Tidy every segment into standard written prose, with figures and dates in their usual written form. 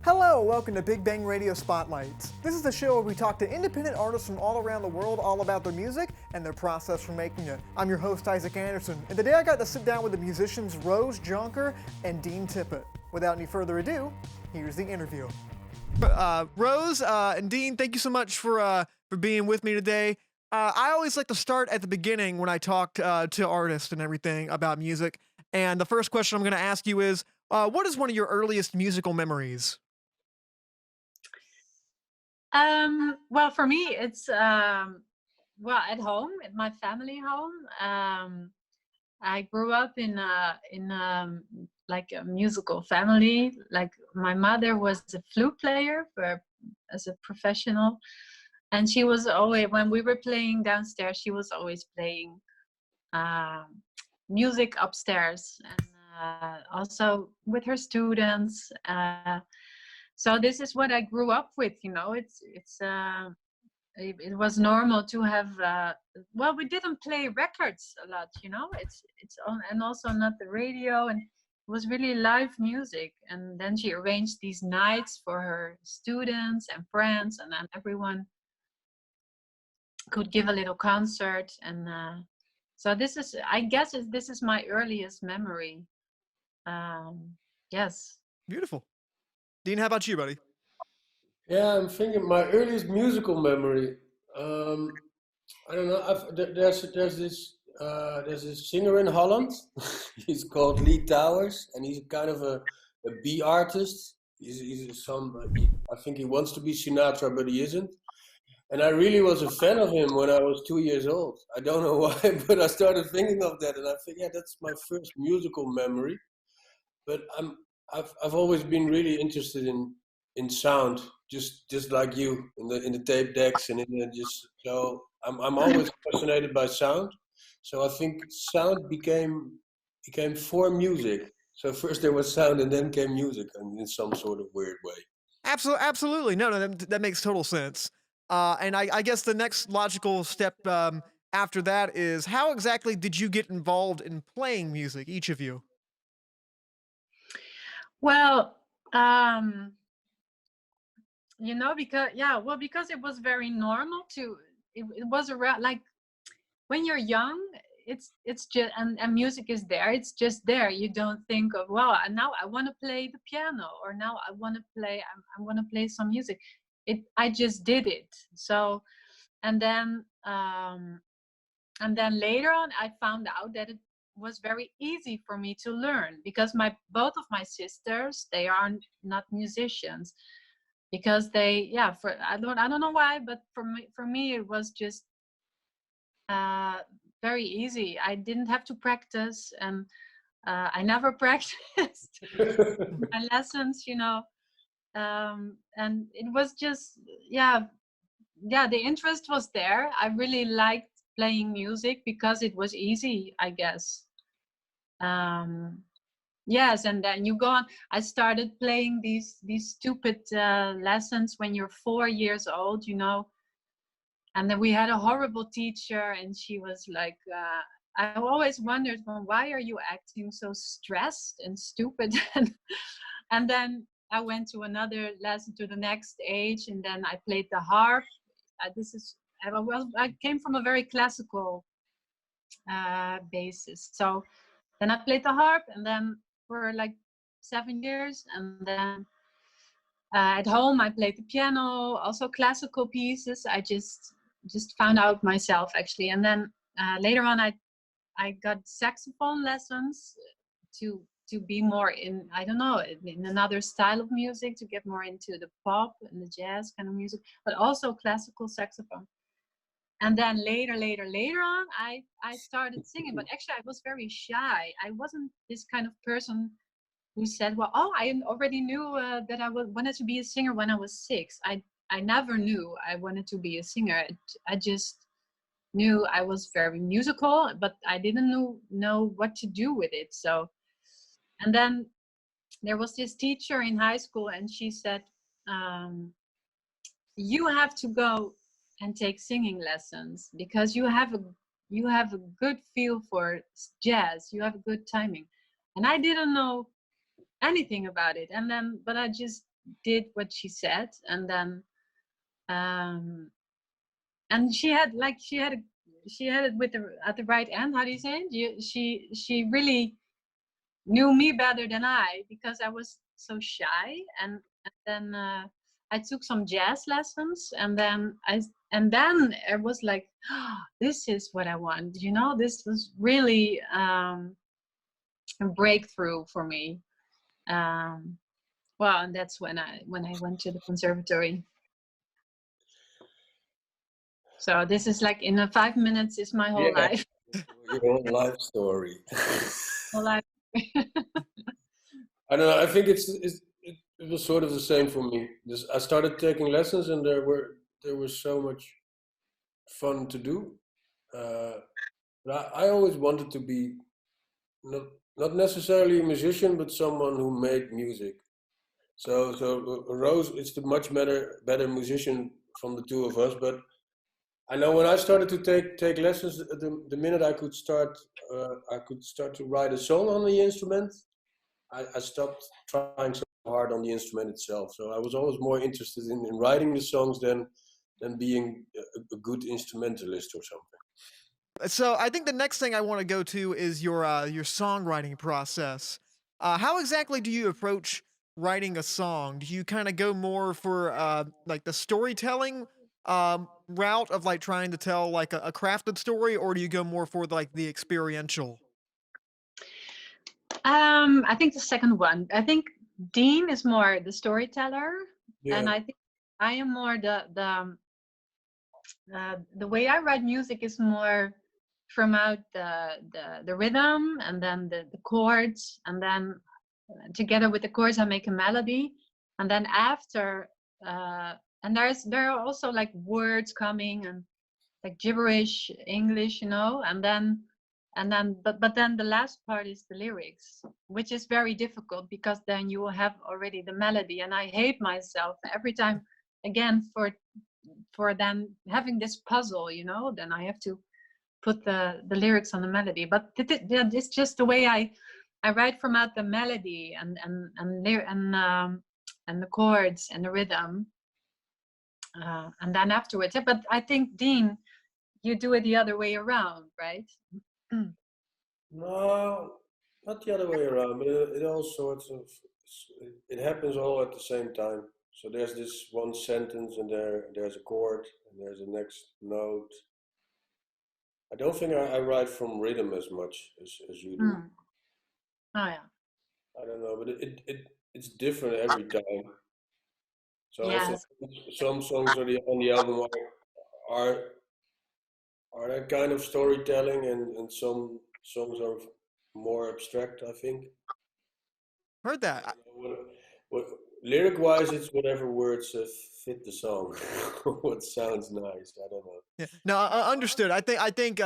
Hello, welcome to Big Bang Radio Spotlights. This is the show where we talk to independent artists from all around the world all about their music and their process for making it. I'm your host, Isaac Anderson, and today I got to sit down with the musicians Roos Jonker and Dean Tippet. Without any further ado, here's the interview. Roos and Dean, thank you so much for being with me today. I always like to start at the beginning when I talk to artists and everything about music. And the first question I'm going to ask you is, what is one of your earliest musical memories? Well, for me, it's at home, at my family home. I grew up in like a musical family. Like my mother was a flute player as a professional, and she was always, when we were playing downstairs, she was always playing music upstairs, and also with her students. So this is what I grew up with, you know. It was normal to have. Well, we didn't play records a lot, you know. It's on, and also not the radio, and it was really live music. And then she arranged these nights for her students and friends, and then everyone could give a little concert. And so this is, I guess, this is my earliest memory. Yes. Beautiful. Dean, how about you, buddy? Yeah, I'm thinking my earliest musical memory. I don't know. There's this singer in Holland. He's called Lee Towers, and he's kind of a B artist. I think he wants to be Sinatra, but he isn't. And I really was a fan of him when I was 2 years old. I don't know why, but I started thinking of that, and I think, yeah, that's my first musical memory. But I've always been really interested in sound, just like you, in the tape decks, and so I'm always fascinated by sound. So I think sound became for music. So first there was sound, and then came music, and in some sort of weird way. Absolutely. No, that makes total sense. And I guess the next logical step after that is, how exactly did you get involved in playing music, each of you? Well, you know, because it was very normal to. It was around, like, when you're young, it's just, and music is there. It's just there. You don't think of, well, now I want to play the piano, or now I want to play. I want to play some music. I just did it. So, and then later on, I found out that it was very easy for me to learn, because both of my sisters, they are not musicians, because they, yeah, for I don't know why, but for me it was just very easy. I didn't have to practice, and I never practiced my lessons, you know. And it was just, yeah, the interest was there. I really liked playing music because it was easy, I guess. Yes, and then you go on. I started playing these stupid lessons when you're 4 years old, you know. And then we had a horrible teacher, and she was like, I always wondered, well, why are you acting so stressed and stupid? And then I went to another lesson, to the next age, and then I played the harp. I came from a very classical basis. So then I played the harp, and then for like 7 years, and then at home I played the piano, also classical pieces. I just found out myself, actually. And then later on I got saxophone lessons to be more in, I don't know, in another style of music, to get more into the pop and the jazz kind of music, but also classical saxophone. And then later on, I started singing, but actually I was very shy. I wasn't this kind of person who said, well, oh, I already knew that I wanted to be a singer when I was 6. I never knew I wanted to be a singer. I just knew I was very musical, but I didn't know what to do with it. So, and then there was this teacher in high school, and she said, you have to go and take singing lessons, because you have a good feel for jazz. You have a good timing. And I didn't know anything about it. And then, but I just did what she said, and then and she had it with the at the right end. How do you say it? She really knew me better than I, because I was so shy, and then I took some jazz lessons, and then it was like, oh, this is what I want. This was really a breakthrough for me. Well, and that's when I went to the conservatory. So this is like, in 5 minutes is my whole life. Your whole life story. Whole life. I don't know. I think it was sort of the same for me. I started taking lessons, and there was so much fun to do. But I always wanted to be not necessarily a musician, but someone who made music. So Roos is the much better musician from the two of us. But I know when I started to take lessons, the minute I could start to write a song on the instrument, I stopped trying so hard on the instrument itself. So I was always more interested in writing the songs than being a good instrumentalist or something. So I think the next thing I want to go to is your songwriting process. How exactly do you approach writing a song? Do you kind of go more for like the storytelling route of like trying to tell like a crafted story, or do you go more for like the experiential? I think the second one. I think Dean is more the storyteller, and I think I am more the way I write music is more from out the rhythm, and then the chords, and then together with the chords I make a melody, and then after and there are also like words coming, and like gibberish English, and then but then the last part is the lyrics, which is very difficult, because then you will have already the melody, and I hate myself every time again for then having this puzzle, then I have to put the lyrics on the melody. But it's just the way I write from out the melody and the chords and the rhythm, and then afterwards. But I think, Dean, you do it the other way around, right? No, not the other way around, but it all sorts of, it happens all at the same time. So there's this one sentence, and there's a chord, and there's a next note. I don't think I write from rhythm as much as you do. Oh yeah. I don't know, but it's different every time. So also some songs on the album are that kind of storytelling, and some songs are more abstract, I think. Heard that. Lyric-wise, it's whatever words fit the song. What sounds nice, I don't know. Yeah. No, understood. I think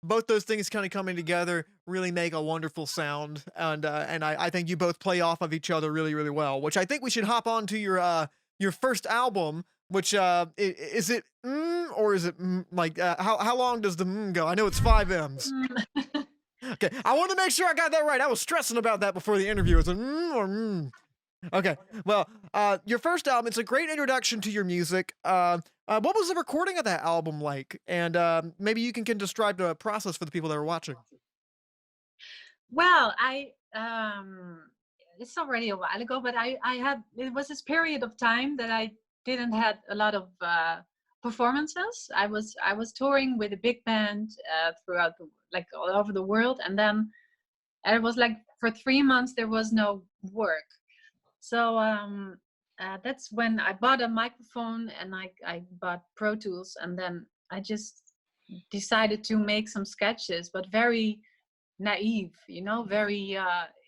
both those things kind of coming together really make a wonderful sound, and I think you both play off of each other really, really well. Which I think we should hop on to your first album. Which is it or is it like how long does the go? I know it's 5 M's. Okay, I want to make sure I got that right. I was stressing about that before the interview. It's or Okay, well, your first album, it's a great introduction to your music. What was the recording of that album like? And maybe you can describe the process for the people that are watching. Well, it's already a while ago, but it was this period of time that I didn't had a lot of performances. I was touring with a big band throughout all over the world, and then it was like for 3 months there was no work. So that's when I bought a microphone, and I bought Pro Tools, and then I just decided to make some sketches, but very naive, very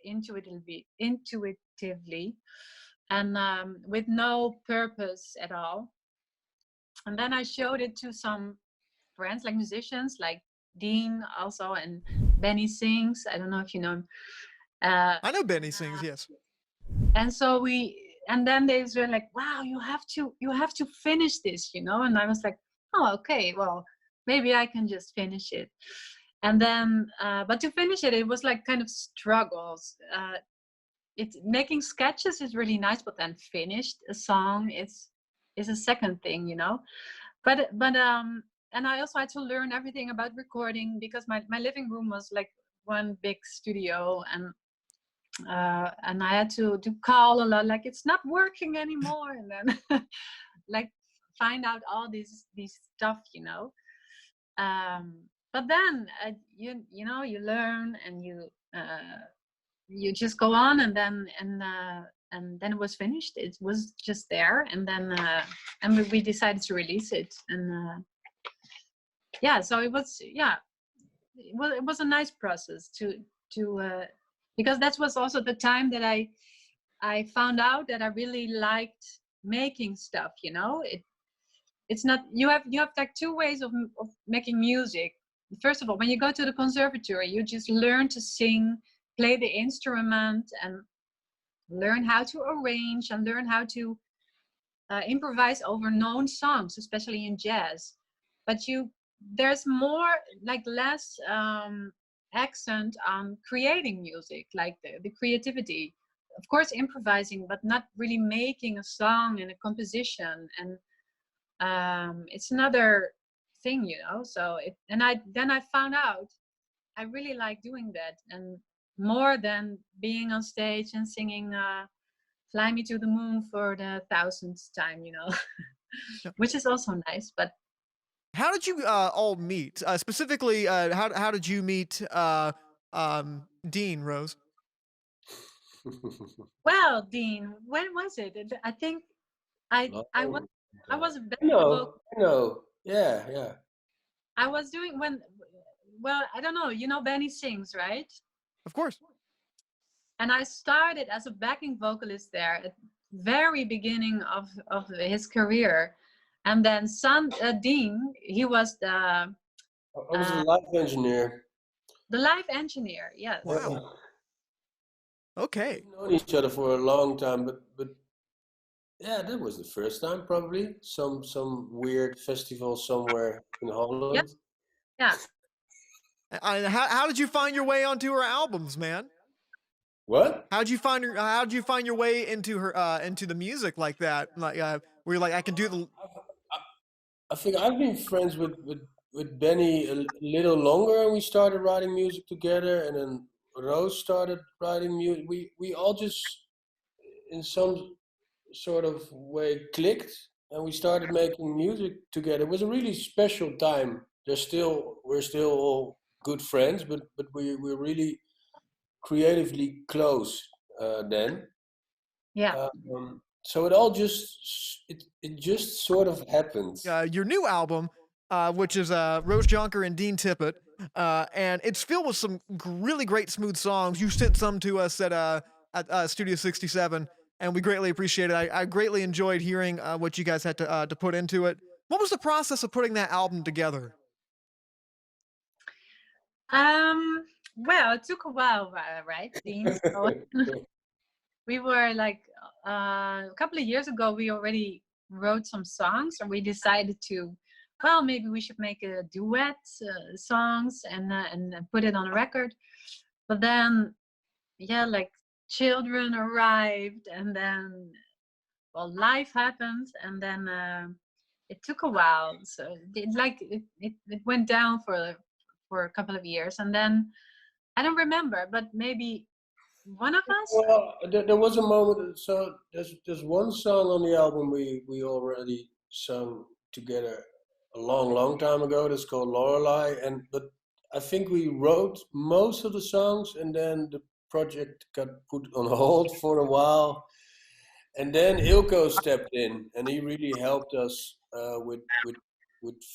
intuitively, and with no purpose at all. And then I showed it to some friends, like musicians, like Dean also, and Benny Sings. I don't know if you know him. I know Benny Sings, yes. And so and then they were like, wow, you have to finish this, And I was like, oh, okay, well, maybe I can just finish it. And then, but to finish it, it was like kind of struggles. making sketches is really nice, but then finished a song is a second thing, you know. But and I also had to learn everything about recording, because my living room was like one big studio, and I had to call a lot, like it's not working anymore, and then like find out all these stuff, you know. But then you know, you learn, and you just go on, and then it was finished. It was just there, and then we decided to release it, and yeah, so it was, yeah, it was a nice process to because that was also the time that I found out that I really liked making stuff, you know. It's not, you have like two ways of making music. First of all, when you go to the conservatory, you just learn to sing, play the instrument, and learn how to arrange, and learn how to improvise over known songs, especially in jazz. But there's more, like less accent on creating music, like the creativity. Of course, improvising, but not really making a song and a composition. And it's another thing, you know. So then I found out I really like doing that, and more than being on stage and singing "Fly Me to the Moon" for the 1,000th time, you know. Which is also nice. But How did you all meet? Specifically, how did you meet Dean, Rose? well, Dean, when was it? I think I was a backing vocal. I know. Yeah. I was doing well, I don't know, you know, Benny sings, right? Of course. And I started as a backing vocalist there at very beginning of his career. And then Dean, he was I was a live engineer. the live engineer, yes. Wow. Okay. We've known each other for a long time, but yeah, that was the first time, probably. Some weird festival somewhere in Holland. Yep. Yeah. And how did you find your way onto her albums, man? What? How'd you find your way into her into the music like that? Like where you're like, I can do the. I think I've been friends with Benny a little longer, and we started writing music together. And then Roos started writing music. We all just, in some sort of way, clicked, and we started making music together. It was a really special time. We're still all good friends, but we're really creatively close then. Yeah. So it all just sort of happened. Your new album, which is Roos Jonker and Dean Tippet, and it's filled with some really great smooth songs. You sent some to us at Studio 67, and we greatly appreciate it. I greatly enjoyed hearing what you guys had to put into it. What was the process of putting that album together? Well, it took a while, right, Dean? So we were like a couple of years ago, we already wrote some songs, and we decided to, well, maybe we should make a duet songs and put it on a record. But then, yeah, like children arrived, and then, well, life happened, and then it took a while. So it went down for a couple of years, and then I don't remember, but maybe one of us. Well, there was a moment. So there's one song on the album we already sung together a long time ago. That's called Lorelei, but I think we wrote most of the songs, and then the project got put on hold for a while, and then Ilko stepped in, and he really helped us with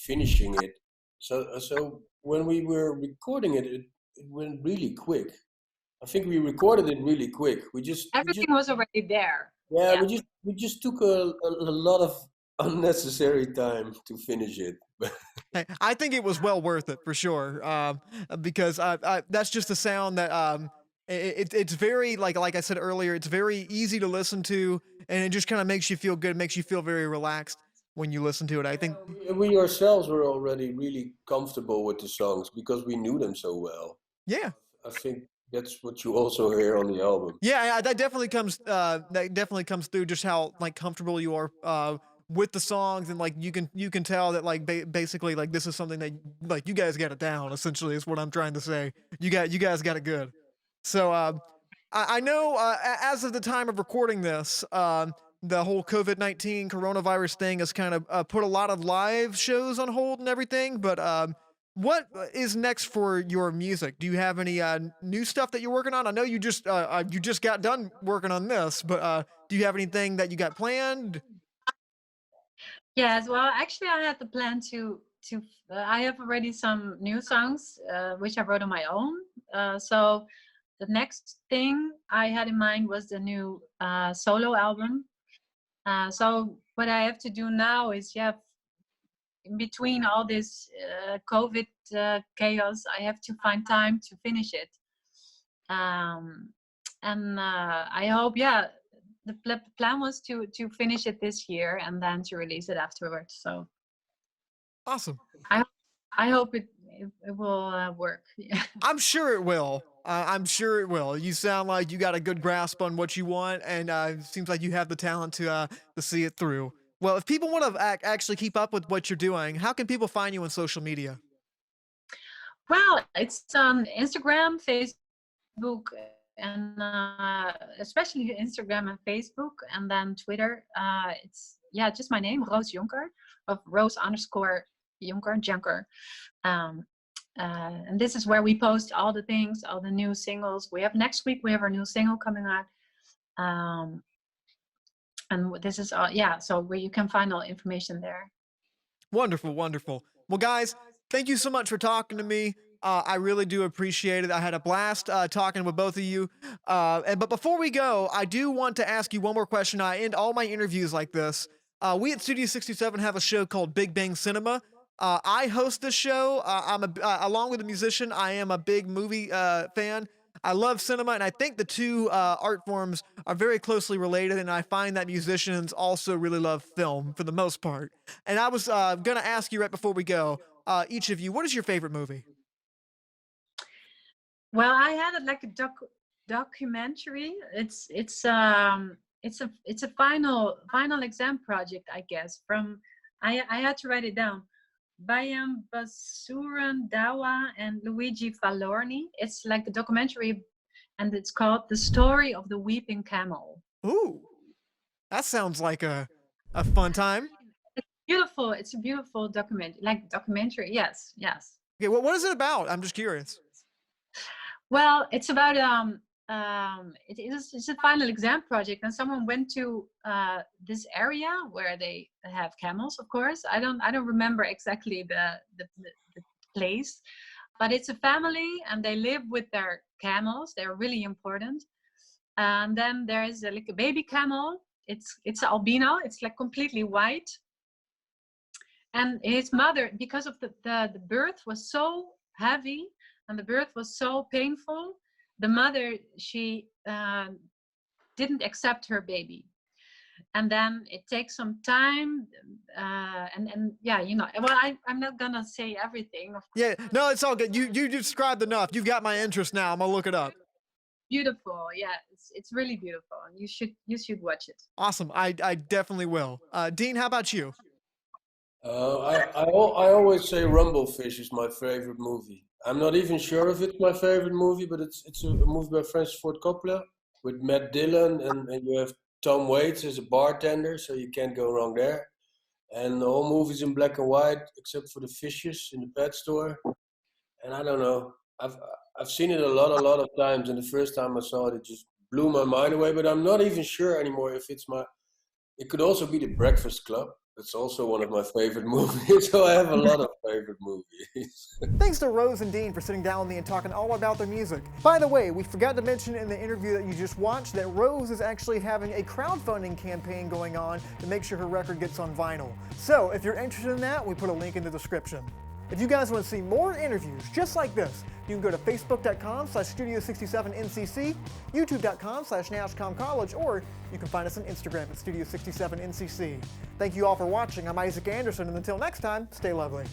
finishing it. So when we were recording it, it went really quick. I think we recorded it really quick. Everything was already there. Yeah, we just took a lot of unnecessary time to finish it. Hey, I think it was well worth it for sure, because that's just a sound that it's very, like I said earlier, it's very easy to listen to, and it just kind of makes you feel good, makes you feel very relaxed when you listen to it. I think we ourselves were already really comfortable with the songs because we knew them so well. Yeah. I think that's what you also hear on the album. Yeah, that definitely comes through just how like comfortable you are with the songs, and like you can tell that like basically like this is something that like you guys got it down. Essentially, is what I'm trying to say. You guys got it good. So I know as of the time of recording this, the whole COVID-19 coronavirus thing has kind of put a lot of live shows on hold and everything. But what is next for your music? Do you have any new stuff that you're working on? I know you just got done working on this, but do you have anything that you got planned? Yes, well, actually, I had the plan to I have already some new songs which I wrote on my own. So the next thing I had in mind was the new solo album. So what I have to do now is, yeah, in between all this COVID chaos, I have to find time to finish it. And I hope, yeah, the plan was to finish it this year and then to release it afterwards. So Awesome. I hope it will work. Yeah. I'm sure it will. I'm sure it will. You sound like you got a good grasp on what you want, and it seems like you have the talent to see it through. Well, if people want to actually keep up with what you're doing, how can people find you on social media? Well, it's on Instagram, Facebook, and especially Instagram and Facebook, and then Twitter. It's just my name, Roos Jonker, of Roos_Jonker. And this is where we post all the things, all the new singles. Next week we have our new single coming out. And this is all, so where you can find all information there. Wonderful, wonderful. Well, guys, thank you so much for talking to me. I really do appreciate it. I had a blast talking with both of you. But before we go, I do want to ask you one more question. I end all my interviews like this. We at Studio 67 have a show called Big Bang Cinema. I host this show. Along with a musician, I am a big movie fan. I love cinema, and I think the two art forms are very closely related, and I find that musicians also really love film for the most part. And I was going to ask you right before we go, each of you, what is your favorite movie? Well, I had it like a documentary. It's a final exam project, I guess. I had to write it down. Bayam Basuran Dawa and Luigi Falorni. It's like a documentary, and it's called The Story of the Weeping Camel. Ooh, that sounds like a fun time. It's a beautiful documentary. Yes. Okay, well, what is it about? I'm just curious. Well, it's about it's a final exam project, and someone went to this area where they have camels. Of course, I don't remember exactly the place, but it's a family, and they live with their camels. They're really important. And then there is like a baby camel. It's albino. It's like completely white. And his mother, because of the birth was so heavy and the birth was so painful, the mother, she didn't accept her baby. And then it takes some time, and yeah, well, I'm not gonna say everything. Yeah, no, it's all good. You described enough. You've got my interest now. I'm gonna look it up. Beautiful, yeah, it's really beautiful, and you should watch it. Awesome, I definitely will. Dean, how about you? I always say Rumblefish is my favorite movie. I'm not even sure if it's my favorite movie, but it's a movie by Francis Ford Coppola with Matt Dillon, and you have Tom Waits as a bartender, so you can't go wrong there. And the whole movie's in black and white, except for the fishes in the pet store. And I don't know, I've seen it a lot of times, and the first time I saw it, it just blew my mind away. But I'm not even sure anymore if it's my. It could also be The Breakfast Club. It's also one of my favorite movies, so I have a lot of favorite movies. Thanks to Roos and Dean for sitting down with me and talking all about their music. By the way, we forgot to mention in the interview that you just watched that Roos is actually having a crowdfunding campaign going on to make sure her record gets on vinyl. So if you're interested in that, we put a link in the description. If you guys want to see more interviews just like this, you can go to facebook.com/Studio67NCC, youtube.com/NashComCollege, or you can find us on Instagram at Studio67NCC. Thank you all for watching. I'm Isaac Anderson, and until next time, stay lovely.